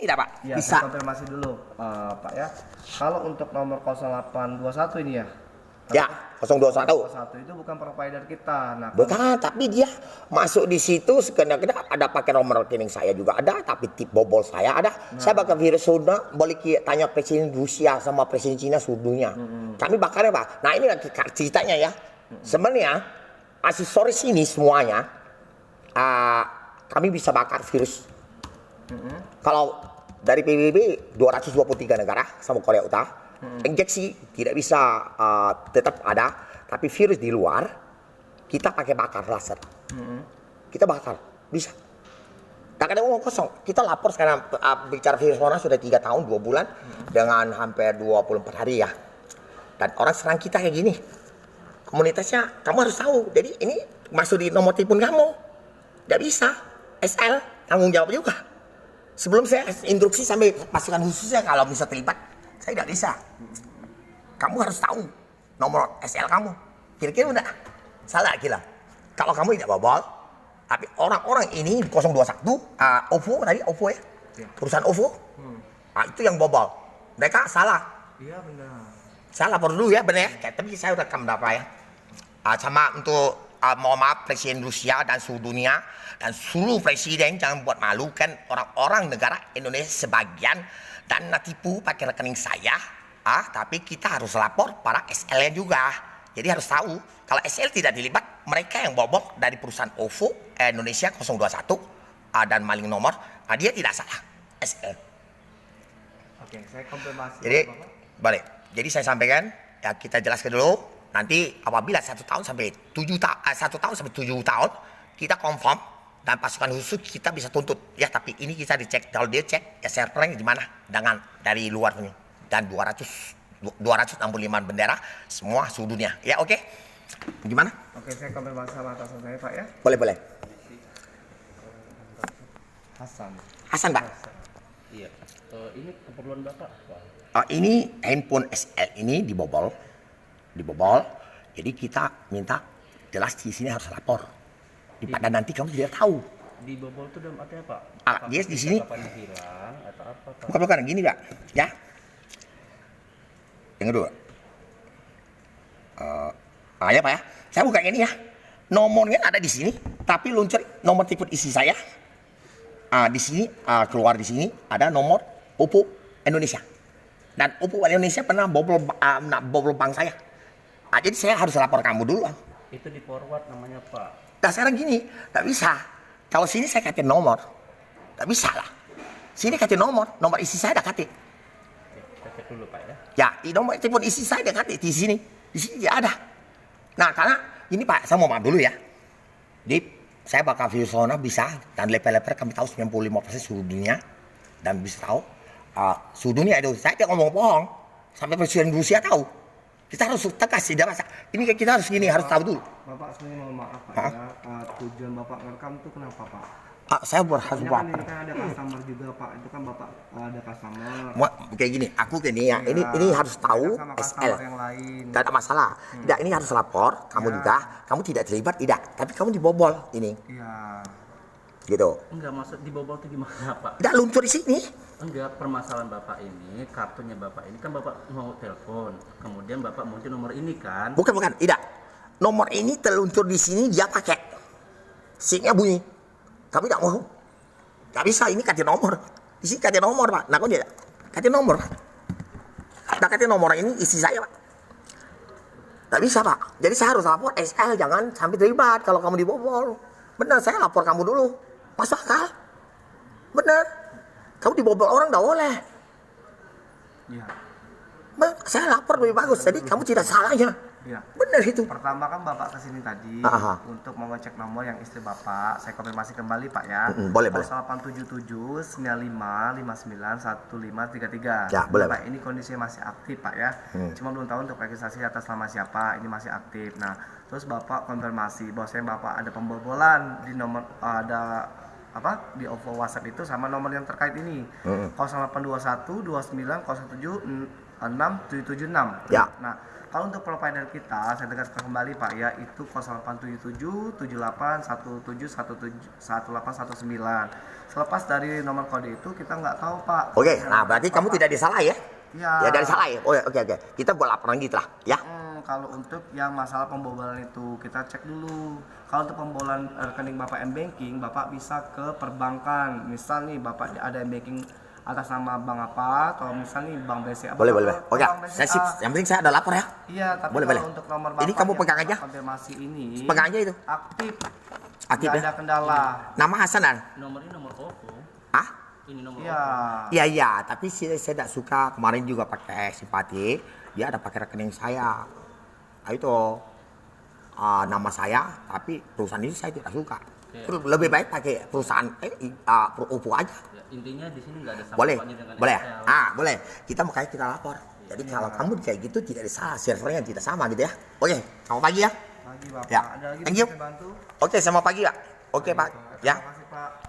Tidak Pak, Ya, bisa. saya konfirmasi dulu Pak ya. Kalau untuk nomor 0821 ini ya. Ya, 021. 01 itu bukan provider kita. Nah, Bukan, tapi dia masuk di situ sekedar ada pakai nomor rekening saya juga ada, tapi tip bobol saya ada. Saya bakal virus sudah, boleh tanya presiden Rusia sama presiden Cina sudunya. Kami bakarnya Pak. Nah ini lagi ceritanya ya. Sebenarnya aksesoris ini semuanya kami bisa bakar virus. Kalau dari PBB 223 negara sama Korea Utara, injeksi tidak bisa tetap ada, tapi virus di luar kita pakai bakar laser. Kita bakar bisa. Tak ada uang kosong. Kita lapor sekarang bicara virus corona sudah 3 tahun 2 bulan dengan hampir 24 hari ya. Dan orang serang kita kayak gini. Komunitasnya kamu harus tahu. Jadi ini masuk di nomor telepon kamu. Tidak bisa. SL tanggung jawab juga. Sebelum saya instruksi sampai pasukan khususnya kalau bisa terlibat, saya tidak bisa. Kamu harus tahu nomor SL kamu. Kira-kira udah salah gila. Kalau kamu tidak bobol, tapi orang-orang ini 021, OVO tadi OVO ya, perusahaan OVO, itu yang bobol. Mereka salah. iya benar. Saya lapor dulu ya benar ya. Tapi saya udah rekam berapa ya. Sama untuk mohon maaf presiden Rusia dan seluruh dunia dan seluruh presiden jangan buat malu kan orang-orang negara Indonesia sebagian dan tipu pakai rekening saya. Tapi kita harus lapor para SL-nya juga. Jadi harus tahu kalau SL tidak dilibat, mereka yang bobol dari perusahaan OVO Indonesia 021 dan maling nomor, dia tidak salah SL. Oke, saya konfirmasi. Jadi balik. Jadi saya sampaikan ya kita jelaskan dulu. Nanti apabila 1 tahun sampai 7 tahun kita confirm dan pasukan khusus kita bisa tuntut ya, tapi ini kita dicek kalau dia cek ya servernya di mana dengan dari luar punya dan 265 bendera semua seluruh dunia ya. Oke. Gimana? Oke, saya konfirmasi sama atasan saya Pak ya. Boleh. Hasan Pak. Iya. Ini keperluan Bapak apa? Ini handphone SL ini dibobol. Jadi kita minta jelas di sini harus lapor. Dan nanti kamu tidak tahu. Dibobol itu dalam arti apa? Dia di sini. Kapan hilang atau apa? Pak? Bukan gini Pak. Ya. Yang kedua. Ya Pak ya. Saya buka ini ya. Nomornya ada di sini, tapi luncur nomor telepon isi saya. Di sini keluar di sini ada nomor OVO Indonesia. Dan OVO Indonesia pernah bobol bank saya. Jadi saya harus lapor kamu dulu. Itu di forward namanya Pak. Nah sekarang gini, tak bisa. Kalau sini saya kasih nomor, tak bisa lah. Sini kasih nomor isi saya dah kasih. Kita cek dulu Pak ya. Ya, di nomor telepon isi saya dah kasih di sini tidak ada. Nah karena ini Pak, saya mau maaf dulu ya. Saya bakal virus corona bisa dan level-level kami tahu 95% seluruh dunia dan bisa tahu seluruh dunia itu. Saya tidak ngomong bohong sampai presiden Rusia tahu. Kita harus tegas tidak masa. Ini kita harus gini, harus tahu dulu. Bapak sebenarnya mohon maaf Pak ya. Tujuan Bapak ngerekam itu kenapa Pak? Saya harus Ini buat. kan ini kan ada customer juga Pak. Itu kan Bapak ada customer. Kayak gini, aku gini ya. Ini harus tahu sama SL. customer yang lain. Tidak ada masalah. Tidak, ini harus lapor. Kamu juga, kamu tidak terlibat tidak. Tapi kamu dibobol ini. Iya. Gitu. Enggak, maksud dibobol itu gimana Pak? Tidak luncur di sini. Enggak, permasalahan Bapak ini, kartunya Bapak ini kan Bapak mau telepon. Kemudian Bapak muncul nomor ini kan? Bukan. Tidak. Nomor ini terluncur di sini dia pakai. SIM-nya bunyi. Tapi tidak mau. Tidak bisa, ini kasih nomor. Di sini kasih nomor Pak. Nah, kau tidak. Kasih nomor Pak. Tidak kasih nomor ini isi saya Pak. Tidak bisa Pak. Jadi saya harus lapor SL, jangan sampai terlibat kalau kamu dibobol. Benar, saya lapor kamu dulu. Masuk akal. Benar. Kamu dibobol orang tidak boleh. Iya. Saya lapor lebih bagus. Jadi kamu tidak salahnya. Iya. Benar itu. Pertama kan Bapak kesini tadi untuk mau ngecek nomor yang istri Bapak. Saya konfirmasi kembali Pak ya. Boleh. 0877 95 59 1533. Ya, boleh, Pak. Pak. Ini kondisinya masih aktif Pak ya. Cuma belum tahu untuk registrasi atas nama siapa. Ini masih aktif. Nah, terus Bapak konfirmasi bahwasanya Bapak ada pembobolan di nomor di OVO WhatsApp itu sama nomor yang terkait ini. 0821 29 07 6776. Ya. Nah, kalau untuk provider kita, saya tegaskan kembali Pak ya, itu 0877 78 1819. Selepas dari nomor kode itu kita nggak tahu Pak. Oke, nah berarti kamu tidak disalah ya? Iya. Ya dari salah ya. Oh, oke. Kita buat laporan gitu lah, ya. Kalau untuk yang masalah pembobolan itu kita cek dulu. Kalau untuk pembobolan rekening Bapak M-Banking, Bapak bisa ke perbankan. Misal nih Bapak ada M-Banking atas nama bank apa, atau misal nih bank BCA. Boleh. Oke, Bank BCA. saya sip. Yang penting saya ada lapor ya. Iya, tapi Boleh. kalau untuk nomor Bapak Ini kamu yang pegang aja. konfirmasi ini Pegang aja itu. aktif. Aktif Nggak ya. ada kendala. Nama Hasan kan? Nomor ini nomor OVO. Ah? Ini nomor Iya. Iya, tapi saya tidak suka kemarin juga pakai simpati. Dia ada pakai rekening saya. Nah, itu nama saya, tapi perusahaan ini saya tidak suka. Oke. Terus lebih baik pakai perusahaan OVO aja. Ya, intinya di sini nggak ada Boleh, sangkutannya dengan boleh. Excel. Boleh. Kita makanya kita lapor. Jadi kalau kamu kayak gitu tidak salah, servernya tidak sama gitu ya. Oke, selamat pagi ya. Lagi Bapak. Ya. Ada lagi Thank bisa you. saya bantu? Oke, selamat pagi Pak. Oke Pak. Ya. Terima kasih Pak. Ya.